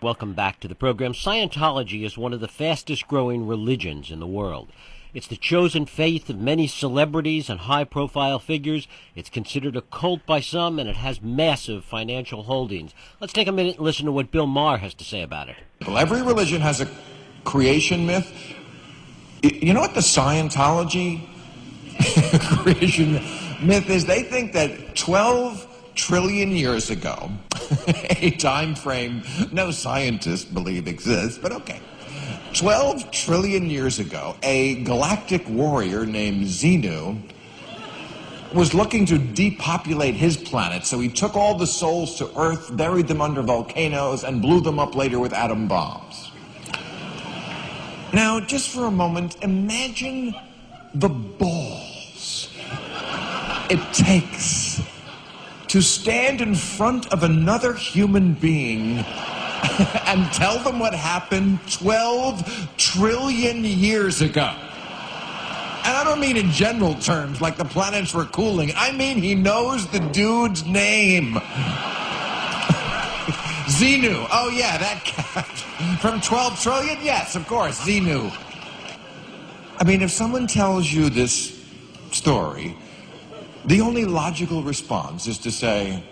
Welcome back to the program. Scientology is one of the fastest-growing religions in the world. It's the chosen faith of many celebrities and high-profile figures. It's considered a cult by some, and it has massive financial holdings. Let's take a minute and listen to what Bill Maher has to say about it. Well, every religion has a creation myth. You know what the Scientology creation myth is? They think that 12 trillion years ago, a time frame no scientists believe exists, but okay. 12 trillion years ago, a galactic warrior named Xenu was looking to depopulate his planet, so he took all the souls to Earth, buried them under volcanoes, and blew them up later with atom bombs. Now, just for a moment, imagine the balls it takes to stand in front of another human being and tell them what happened 12 trillion years ago. And I don't mean in general terms, like the planets were cooling. I mean he knows the dude's name. Xenu. Oh, yeah, that cat. From 12 trillion? Yes, of course, Xenu. I mean, if someone tells you this story, the only logical response is to say,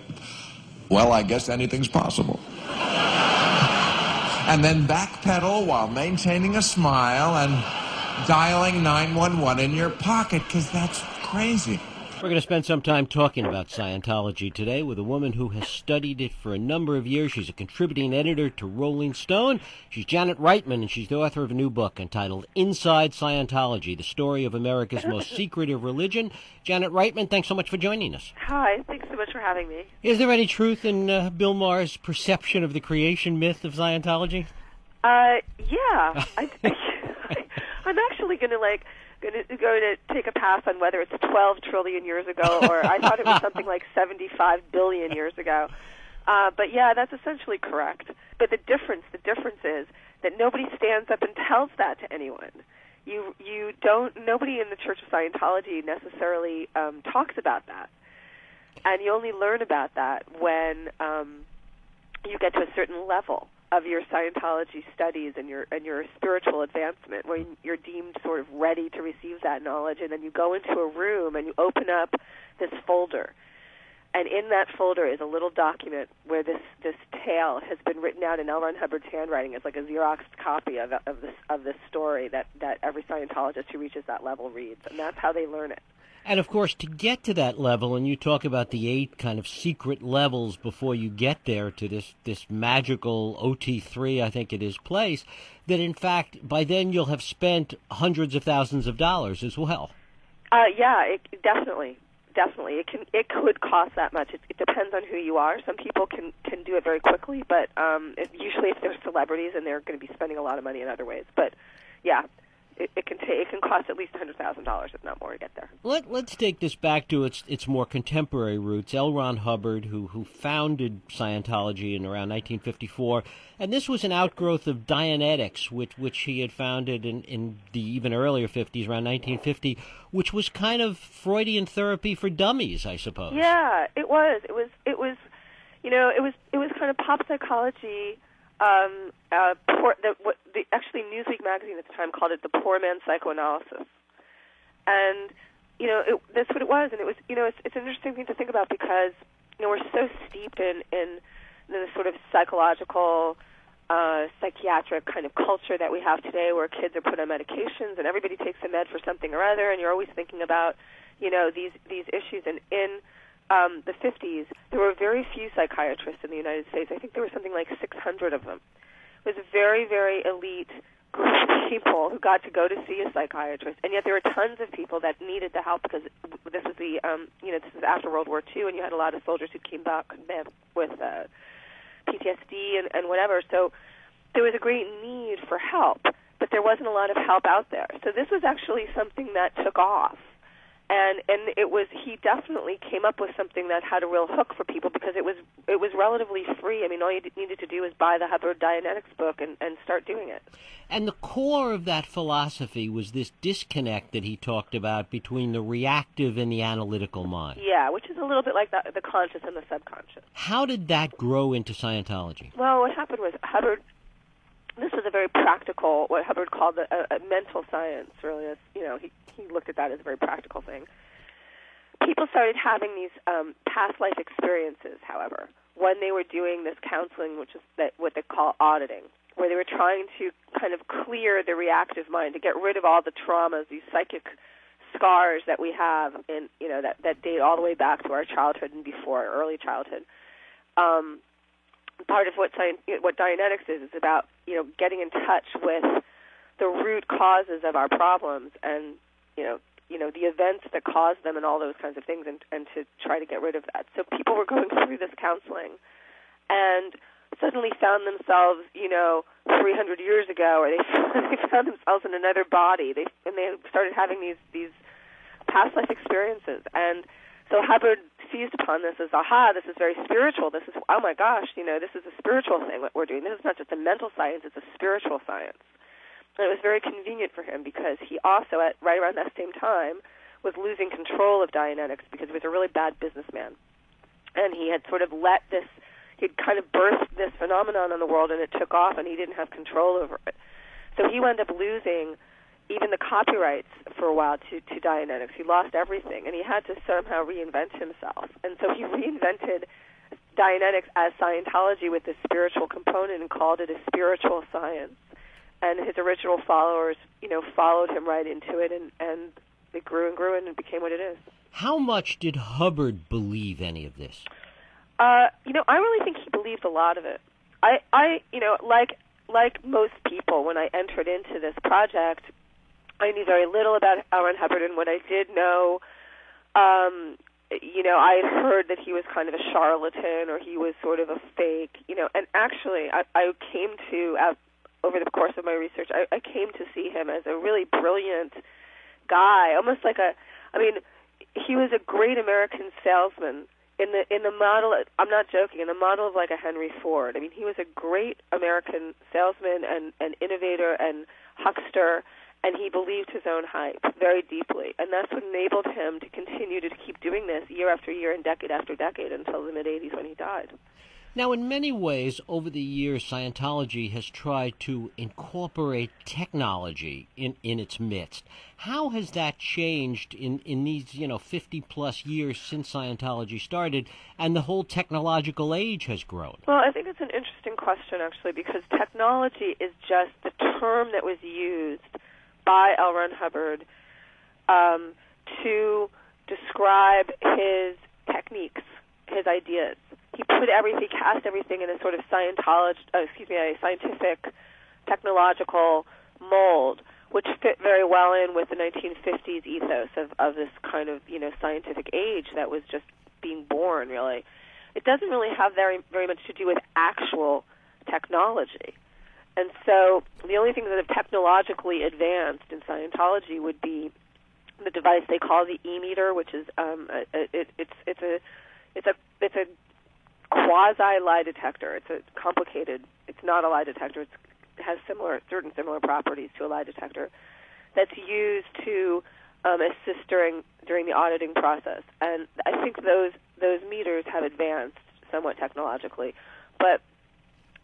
well, I guess anything's possible. And then backpedal while maintaining a smile and dialing 911 in your pocket, because that's crazy. We're going to spend some time talking about Scientology today with a woman who has studied it for a number of years. She's a contributing editor to Rolling Stone. She's Janet Reitman, and she's the author of a new book entitled Inside Scientology, the story of America's most secretive religion. Janet Reitman, thanks so much for joining us. Hi, thanks so much for having me. Is there any truth in Bill Maher's perception of the creation myth of Scientology? Yeah. I'm actually going to take a pass on whether it's 12 trillion years ago or I thought it was something like 75 billion years ago. But yeah, that's essentially correct. But the difference is that nobody stands up and tells that to anyone. Nobody in the Church of Scientology necessarily talks about that. And you only learn about that when you get to a certain level of your Scientology studies and your spiritual advancement, where you're deemed sort of ready to receive that knowledge, and then you go into a room and you open up this folder, and in that folder is a little document where this tale has been written out in L.Ron Hubbard's handwriting. It's like a Xeroxed copy of this story that every Scientologist who reaches that level reads, and that's how they learn it. And, of course, to get to that level, and you talk about the 8 kind of secret levels before you get there to this magical OT3, I think it is, place, that, in fact, by then you'll have spent hundreds of thousands of dollars as well. Yeah, definitely. It could cost that much. It depends on who you are. Some people can do it very quickly, but usually if they're celebrities and they're going to be spending a lot of money in other ways. But, yeah. It can cost at least $100,000, if not more, to get there. Let's take this back to its more contemporary roots. L.Ron Hubbard, who founded Scientology in around 1954, and this was an outgrowth of Dianetics, which he had founded in the even earlier 50s, around 1950, which was kind of Freudian therapy for dummies, I suppose. Yeah, it was. It was kind of pop psychology. Actually Newsweek magazine at the time called it the poor man's psychoanalysis, and that's what it was. And it was, it's an interesting thing to think about because we're so steeped in the sort of psychological, psychiatric kind of culture that we have today, where kids are put on medications and everybody takes a med for something or other, and you're always thinking about these issues. And in the 50s, there were very few psychiatrists in the United States. I think there were something like 600 of them. It was a very, very elite group of people who got to go to see a psychiatrist, and yet there were tons of people that needed the help because this was this is after World War II, and you had a lot of soldiers who came back with PTSD and whatever. So there was a great need for help, but there wasn't a lot of help out there. So this was actually something that took off. And he definitely came up with something that had a real hook for people because it was relatively free. I mean, all you needed to do was buy the Hubbard Dianetics book and start doing it. And the core of that philosophy was this disconnect that he talked about between the reactive and the analytical mind. Yeah, which is a little bit like the conscious and the subconscious. How did that grow into Scientology? Well, what happened was this was a very practical, what Hubbard called a mental science, really. He looked at that as a very practical thing. People started having these past life experiences, however, when they were doing this counseling, which is what they call auditing, where they were trying to kind of clear the reactive mind, to get rid of all the traumas, these psychic scars that we have, that date all the way back to our childhood and before, early childhood. Part of what Dianetics is about, getting in touch with the root causes of our problems and, the events that cause them and all those kinds of things, and to try to get rid of that. So people were going through this counseling and suddenly found themselves, 300 years ago, or they found themselves in another body. They started having these past life experiences. And so Hubbard seized upon this as, this is very spiritual. This is, oh my gosh, this is a spiritual thing what we're doing. This is not just a mental science, it's a spiritual science. And it was very convenient for him because he also, right around that same time, was losing control of Dianetics because he was a really bad businessman. And he had sort of he'd kind of birthed this phenomenon in the world, and it took off, and he didn't have control over it. So he wound up losing even the copyrights for a while to Dianetics. He lost everything, and he had to somehow reinvent himself. And so he reinvented Dianetics as Scientology with this spiritual component and called it a spiritual science. And his original followers, followed him right into it, and it grew and grew, and it became what it is. How much did Hubbard believe any of this? I really think he believed a lot of it. Like most people, when I entered into this project, I knew very little about L.Ron Hubbard, and what I did know, I had heard that he was kind of a charlatan, or he was sort of a fake, and actually I came to, over the course of my research, I came to see him as a really brilliant guy, almost like he was a great American salesman in the model, I'm not joking, in the model of like a Henry Ford. I mean, he was a great American salesman and innovator and huckster, and he believed his own hype very deeply. And that's what enabled him to continue to keep doing this year after year and decade after decade until the mid-'80s when he died. Now, in many ways, over the years, Scientology has tried to incorporate technology in its midst. How has that changed in these, 50-plus years since Scientology started, and the whole technological age has grown? Well, I think it's an interesting question, actually, because technology is just the term that was used by L.Ron Hubbard to describe his techniques, his ideas. He cast everything in a sort of a scientific, technological mold, which fit very well in with the 1950s ethos of this kind of, scientific age that was just being born, really. It doesn't really have very, very much to do with actual technology. And so the only things that have technologically advanced in Scientology would be the device they call the E-meter, which is it's a quasi lie detector. It's not a lie detector. It has certain similar properties to a lie detector that's used to assist during the auditing process. And I think those meters have advanced somewhat technologically, but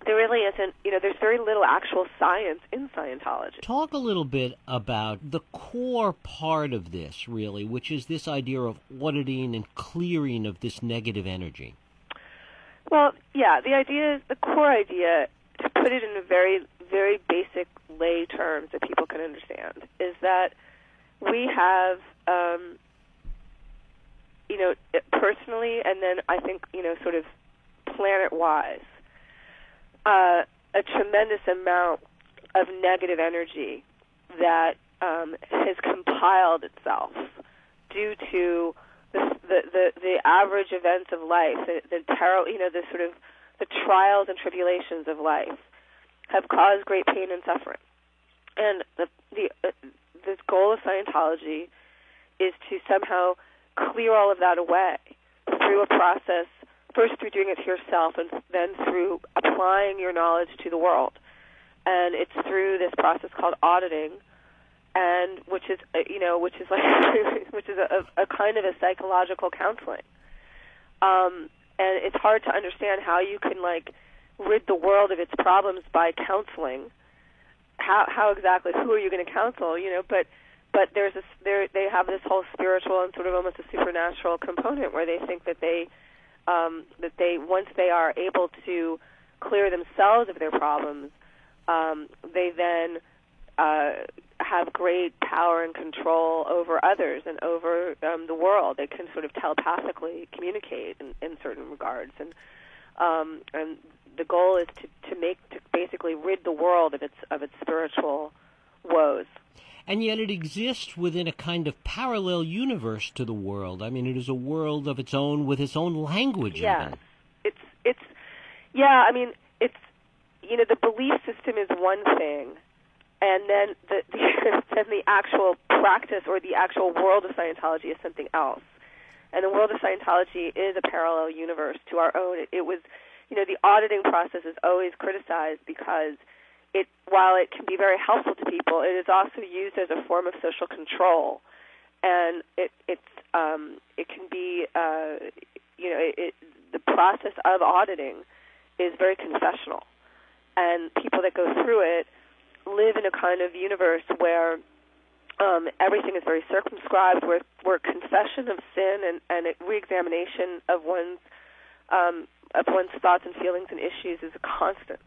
there really isn't, there's very little actual science in Scientology. Talk a little bit about the core part of this, really, which is this idea of auditing and clearing of this negative energy. Well, yeah, the core idea, to put it in a very, very basic lay terms that people can understand, is that we have, personally, and then I think, sort of planet-wise, a tremendous amount of negative energy that has compiled itself due to the average events of life, the trials and tribulations of life have caused great pain and suffering. And the goal of Scientology is to somehow clear all of that away through a process, first through doing it to yourself and then through applying your knowledge to the world. And it's through this process called auditing, and which is a kind of a psychological counseling. And it's hard to understand how you can rid the world of its problems by counseling. How exactly? Who are you going to counsel? But they have this whole spiritual and sort of almost a supernatural component where they think that they once they are able to clear themselves of their problems, they then have great power and control over others and over the world. They can sort of telepathically communicate in certain regards, and the goal is to basically rid the world of its spiritual woes. And yet it exists within a kind of parallel universe to the world. I mean, it is a world of its own with its own language. Yeah, it's yeah. I mean, it's the belief system is one thing, and then the actual practice or the actual world of Scientology is something else. And the world of Scientology is a parallel universe to our own. It was, the auditing process is always criticized because while it can be very helpful to people, it is also used as a form of social control, and it can be the process of auditing is very confessional, and people that go through it live in a kind of universe where everything is very circumscribed, where confession of sin and reexamination of one's thoughts and feelings and issues is a constant.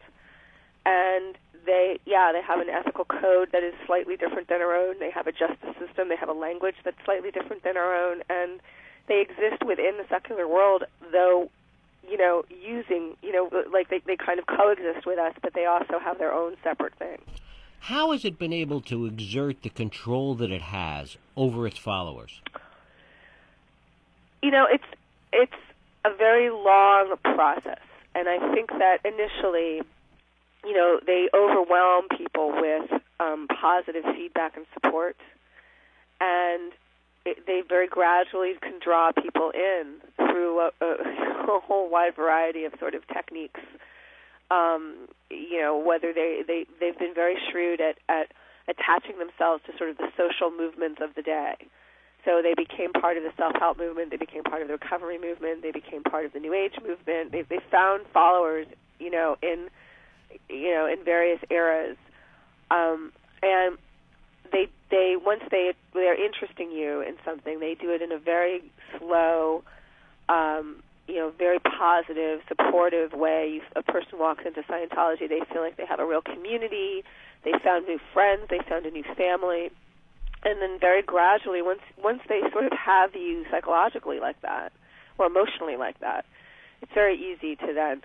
And they have an ethical code that is slightly different than our own. They have a justice system. They have a language that's slightly different than our own, and they exist within the secular world, though, using, they kind of coexist with us, but they also have their own separate thing. How has it been able to exert the control that it has over its followers? It's a very long process, and I think that initially, they overwhelm people with positive feedback and support, and they very gradually can draw people in through a whole wide variety of sort of techniques. Whether they've been very shrewd at attaching themselves to sort of the social movements of the day. So they became part of the self-help movement. They became part of the recovery movement. They became part of the New Age movement. They found followers, in various eras, and they once they're interesting you in something, they do it in a very slow, very positive, supportive way. A person walks into Scientology, they feel like they have a real community. They found new friends. They found a new family. And then very gradually, once they sort of have you psychologically like that or emotionally like that, it's very easy to then,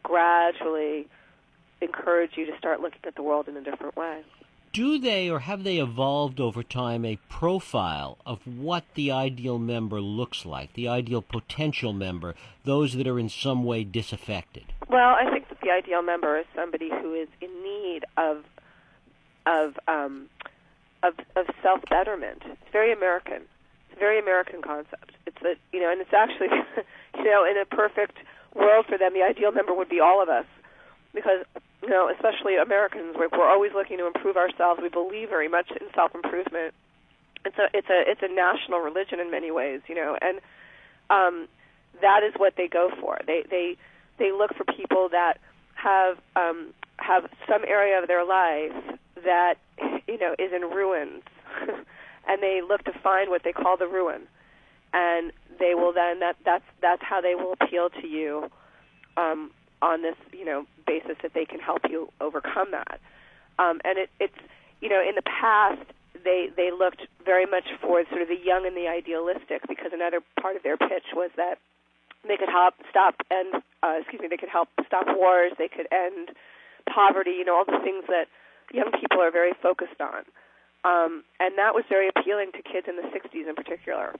gradually encourage you to start looking at the world in a different way. Do they or have they evolved over time a profile of what the ideal member looks like, the ideal potential member, those that are in some way disaffected? Well, I think that the ideal member is somebody who is in need of self-betterment. It's very American. It's a very American concept. It's and it's actually, in a perfect world for them, the ideal member would be all of us, because, especially Americans, we're always looking to improve ourselves. We believe very much in self-improvement. It's a national religion in many ways, and that is what they go for. They look for people that have some area of their life that is in ruins, and they look to find what they call the ruin, and they will then that's how they will appeal to you on this basis that they can help you overcome that. And it's in the past they looked very much for sort of the young and the idealistic, because another part of their pitch was that they could help stop wars, they could end poverty, all the things that young people are very focused on. And that was very appealing to kids in the 60s in particular.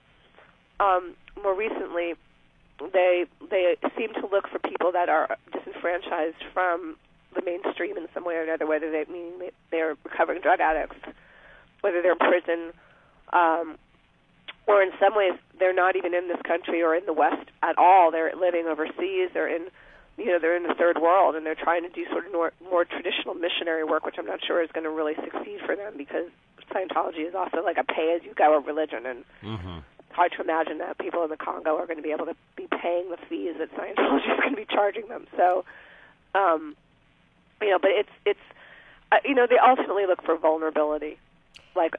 More recently, they seem to look for people that are disenfranchised from the mainstream in some way or another, whether they're recovering drug addicts, whether they're in prison, or in some ways they're not even in this country or in the West at all. They're living overseas. They're in the third world, and they're trying to do sort of more traditional missionary work, which I'm not sure is going to really succeed for them, because Scientology is also like a pay-as-you-go religion, and hard to imagine that people in the Congo are going to be able to be paying the fees that Scientology is going to be charging them. So, but it's they ultimately look for vulnerability, like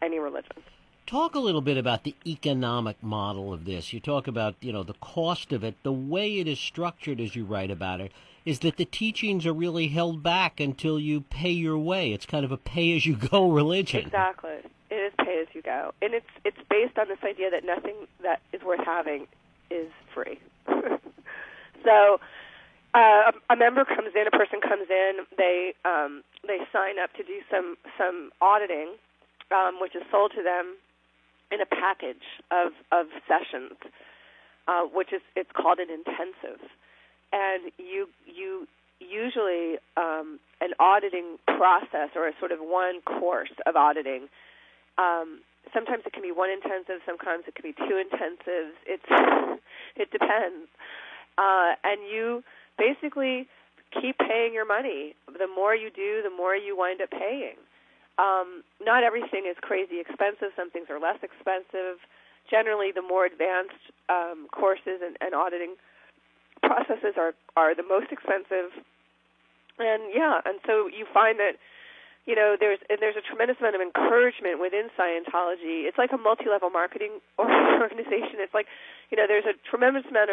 any religion. Talk a little bit about the economic model of this. You talk about, the cost of it. The way it is structured, as you write about it, is that the teachings are really held back until you pay your way. It's kind of a pay-as-you-go religion. Exactly. It is pay-as-you-go. And it's based on this idea that nothing that is worth having is free. So a member comes in, a person comes in, they sign up to do some auditing, which is sold to them in a package of sessions, it's called an intensive, and you usually an auditing process, or a sort of one course of auditing. Sometimes it can be one intensive, sometimes it can be two intensives. It depends, and you basically keep paying your money. The more you do, the more you wind up paying. Not everything is crazy expensive. Some things are less expensive. Generally, the more advanced courses and auditing processes are the most expensive. And so you find that there's a tremendous amount of encouragement within Scientology. It's like a multi-level marketing organization. It's like there's a tremendous amount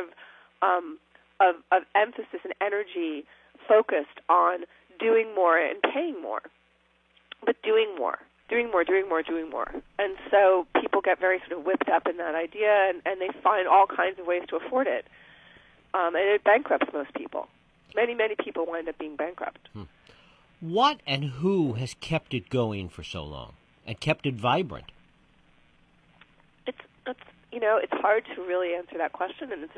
of emphasis and energy focused on doing more and paying more. But doing more. And so people get very sort of whipped up in that idea, and they find all kinds of ways to afford it. And it bankrupts most people. Many, many people wind up being bankrupt. What and who has kept it going for so long and kept it vibrant? It's hard to really answer that question, and it's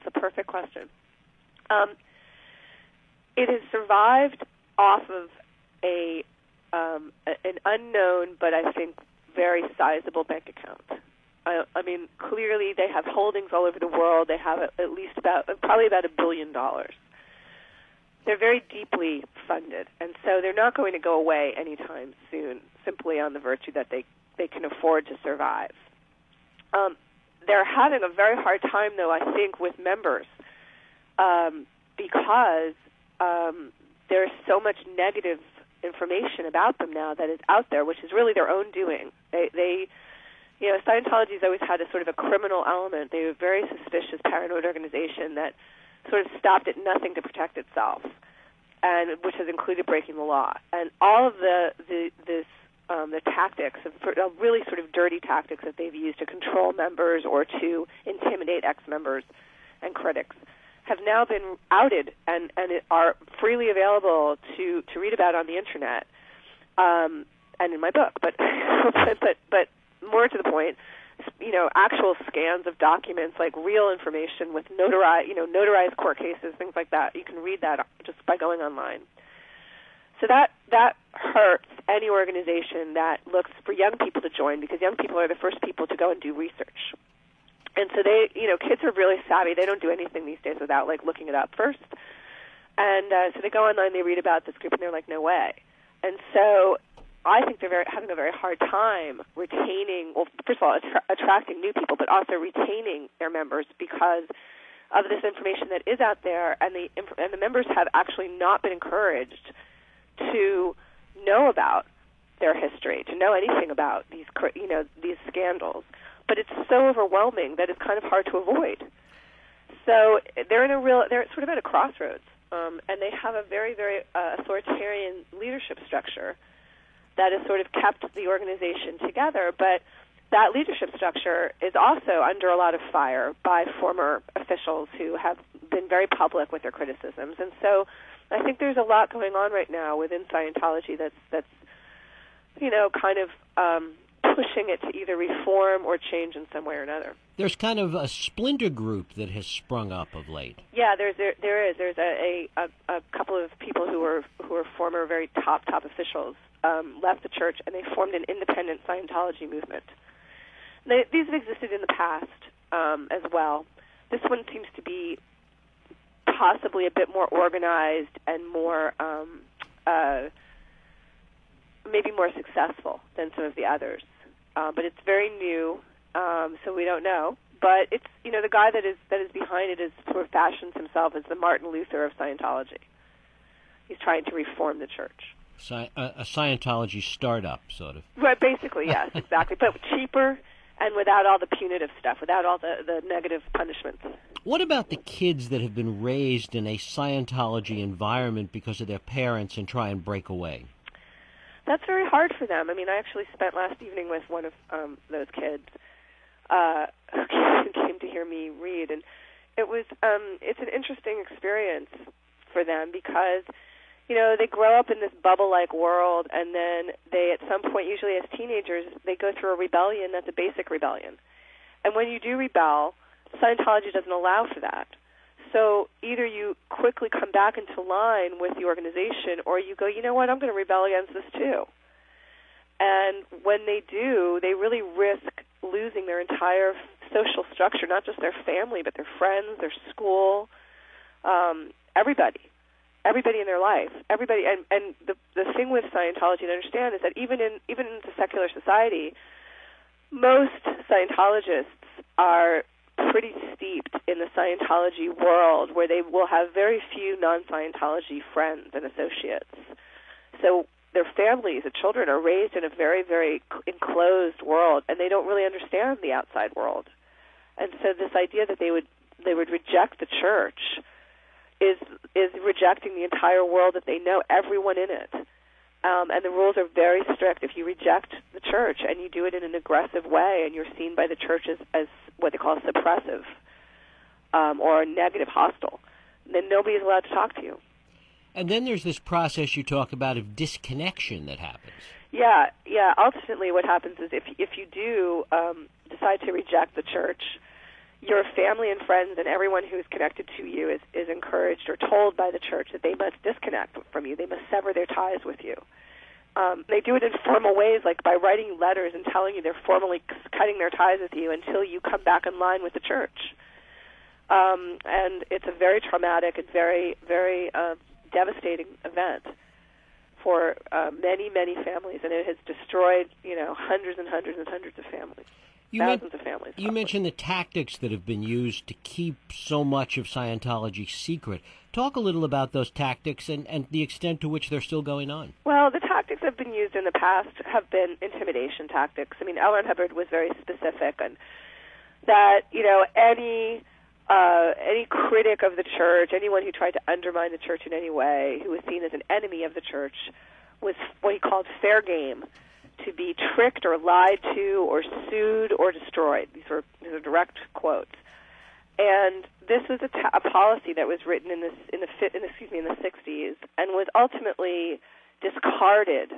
a perfect question. It has survived off of an unknown, but I think very sizable bank account. I mean, clearly they have holdings all over the world. They have at least probably about $1 billion. They're very deeply funded, and so they're not going to go away anytime soon, simply on the virtue that they can afford to survive. They're having a very hard time, though, I think, with members, because there's so much negative information about them now that is out there, which is really their own doing. Scientology's always had a sort of a criminal element. They were a very suspicious, paranoid organization that sort of stopped at nothing to protect itself, and which has included breaking the law. And all of the tactics, really sort of dirty tactics that they've used to control members or to intimidate ex-members and critics, have now been outed and are freely available to read about on the internet, and in my book. But but more to the point, actual scans of documents, like real information with notarized court cases, things like that. You can read that just by going online. So that hurts any organization that looks for young people to join, because young people are the first people to go and do research. And so kids are really savvy. They don't do anything these days without looking it up first. And so they go online, they read about this group, and they're like, no way. And so I think they're having a very hard time retaining, well, first of all, attracting new people, but also retaining their members because of this information that is out there, and the members have actually not been encouraged to know about their history, to know anything about these scandals. But it's so overwhelming that it's kind of hard to avoid. So they're sort of at a crossroads, and they have a very, very authoritarian leadership structure that has sort of kept the organization together. But that leadership structure is also under a lot of fire by former officials who have been very public with their criticisms. And so I think there's a lot going on right now within Scientology that's kind of pushing it to either reform or change in some way or another. There's kind of a splinter group that has sprung up of late. Yeah, there is. There's a couple of people who were former very top officials left the church, and they formed an independent Scientology movement. These have existed in the past as well. This one seems to be possibly a bit more organized and more, maybe more successful than some of the others. But it's very new, so we don't know. But it's, the guy that is behind it is sort of fashions himself as the Martin Luther of Scientology. He's trying to reform the church. A Scientology startup, sort of. Right, basically, yes, exactly. But cheaper and without all the punitive stuff, without all the negative punishments. What about the kids that have been raised in a Scientology environment because of their parents and try and break away? That's very hard for them. I mean, I actually spent last evening with one of those kids who came to hear me read, and it's an interesting experience for them because they grow up in this bubble-like world, and then they, at some point, usually as teenagers, they go through a rebellion that's a basic rebellion. And when you do rebel, Scientology doesn't allow for that. So either you quickly come back into line with the organization, or you go, you know what, I'm going to rebel against this too. And when they do, they really risk losing their entire social structure, not just their family, but their friends, their school, everybody in their life, everybody. And the thing with Scientology to understand is that even in the secular society, most Scientologists are pretty steeped in the Scientology world, where they will have very few non-Scientology friends and associates. So their families, the children, are raised in a very, very enclosed world, and they don't really understand the outside world. And so this idea that they would reject the church is rejecting the entire world that they know, everyone in it. And the rules are very strict. If you reject the church and you do it in an aggressive way, and you're seen by the church as what they call suppressive or negative, hostile, then nobody is allowed to talk to you. And then there's this process you talk about of disconnection that happens. Yeah. Ultimately, what happens is if you do decide to reject the church, your family and friends and everyone who is connected to you is encouraged or told by the church that they must disconnect from you. They must sever their ties with you. They do it in formal ways, like by writing letters and telling you they're formally cutting their ties with you until you come back in line with the church. And it's a very traumatic and very, very devastating event for many, many families, and it has destroyed, hundreds and hundreds and hundreds of families. Thousands of families. You mentioned the tactics that have been used to keep so much of Scientology secret. Talk a little about those tactics and the extent to which they're still going on. Well, the tactics that have been used in the past have been intimidation tactics. I mean, L.Ron Hubbard was very specific, and that, any critic of the church, anyone who tried to undermine the church in any way, who was seen as an enemy of the church, was what he called fair game, to be tricked or lied to or sued or destroyed. These are direct quotes. And this was a policy that was written in the 60s and was ultimately discarded,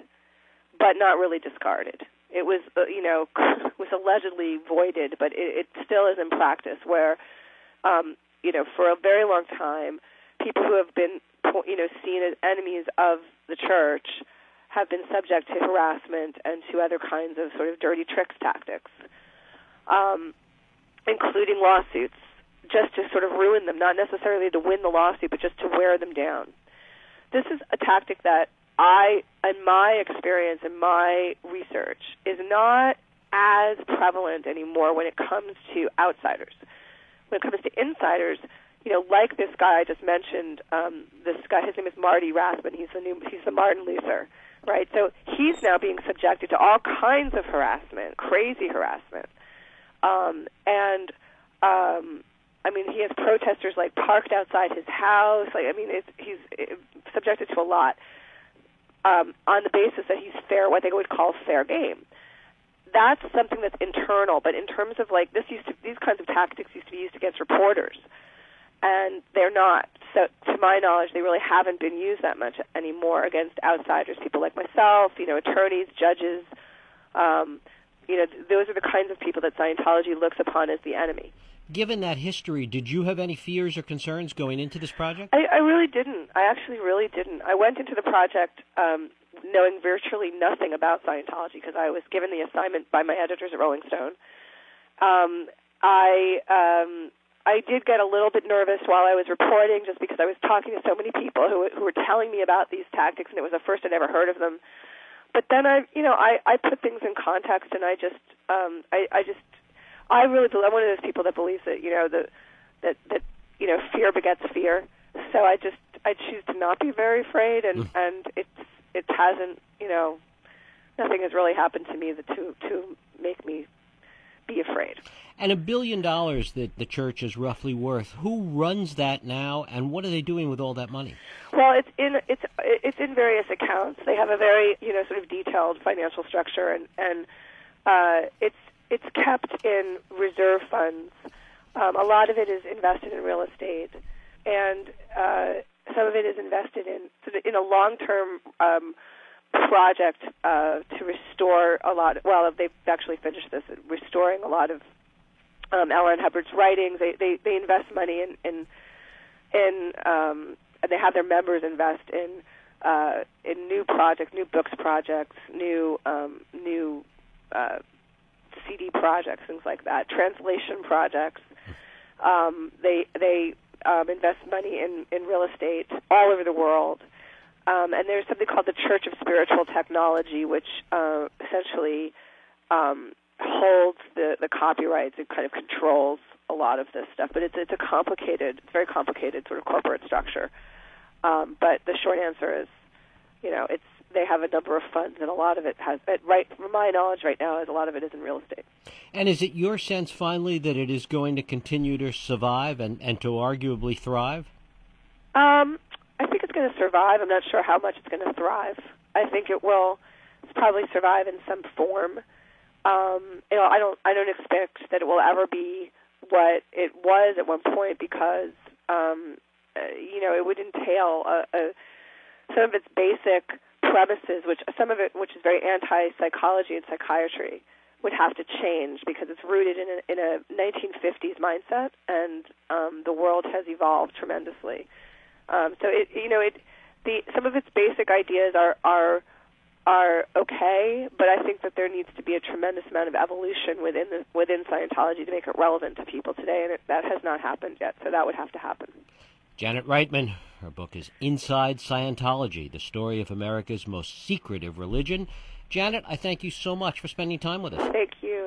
but not really discarded. It was was allegedly voided, but it still is in practice. Where for a very long time, people who have been seen as enemies of the church have been subject to harassment and to other kinds of sort of dirty tricks tactics, including lawsuits, just to sort of ruin them, not necessarily to win the lawsuit, but just to wear them down. This is a tactic that in my experience and my research, is not as prevalent anymore when it comes to outsiders. When it comes to insiders, like this guy I just mentioned, this guy, his name is Marty Reitman. He's the Martin Luther. Right, so he's now being subjected to all kinds of harassment, crazy harassment, he has protesters parked outside his house. He's subjected to a lot on the basis that he's fair, what they would call fair game. That's something that's internal, but in terms of these kinds of tactics used to be used against reporters. And they're not. So, to my knowledge, they really haven't been used that much anymore against outsiders, people like myself, attorneys, judges. Those are the kinds of people that Scientology looks upon as the enemy. Given that history, did you have any fears or concerns going into this project? I really didn't. I actually really didn't. I went into the project knowing virtually nothing about Scientology because I was given the assignment by my editors at Rolling Stone I did get a little bit nervous while I was reporting, just because I was talking to so many people who were telling me about these tactics, and it was the first I'd ever heard of them. But then I put things in context, and I really believe, I'm one of those people that believes that that fear begets fear. So I choose to not be very afraid, and it hasn't, nothing has really happened to me to make me be afraid. And $1 billion that the church is roughly worth, who runs that now, and what are they doing with all that money? Well, it's in various accounts. They have a very sort of detailed financial structure, and it's kept in reserve funds. A lot of it is invested in real estate, and some of it is invested in a long-term project to restore a lot. Well, they've actually finished this, restoring a lot of L.Ron Hubbard's writings. They invest money in and they have their members invest in new projects, new books projects, new CD projects, things like that, translation projects. They invest money in real estate all over the world. And there's something called the Church of Spiritual Technology, which essentially holds the copyrights and kind of controls a lot of this stuff. But it's a very complicated sort of corporate structure. But the short answer is, they have a number of funds, and a lot of it from my knowledge right now, a lot of it is in real estate. And is it your sense, finally, that it is going to continue to survive and to arguably thrive? I think it's going to survive. I'm not sure how much it's going to thrive. I think it will probably survive in some form. I don't expect that it will ever be what it was at one point, because it would entail some of its basic premises, which is very anti-psychology and psychiatry, would have to change, because it's rooted in a 1950s mindset, and the world has evolved tremendously. Some of its basic ideas are okay, but I think that there needs to be a tremendous amount of evolution within Scientology to make it relevant to people today, and that has not happened yet. So that would have to happen. Janet Reitman, her book is Inside Scientology, the story of America's most secretive religion. Janet, I thank you so much for spending time with us. Thank you.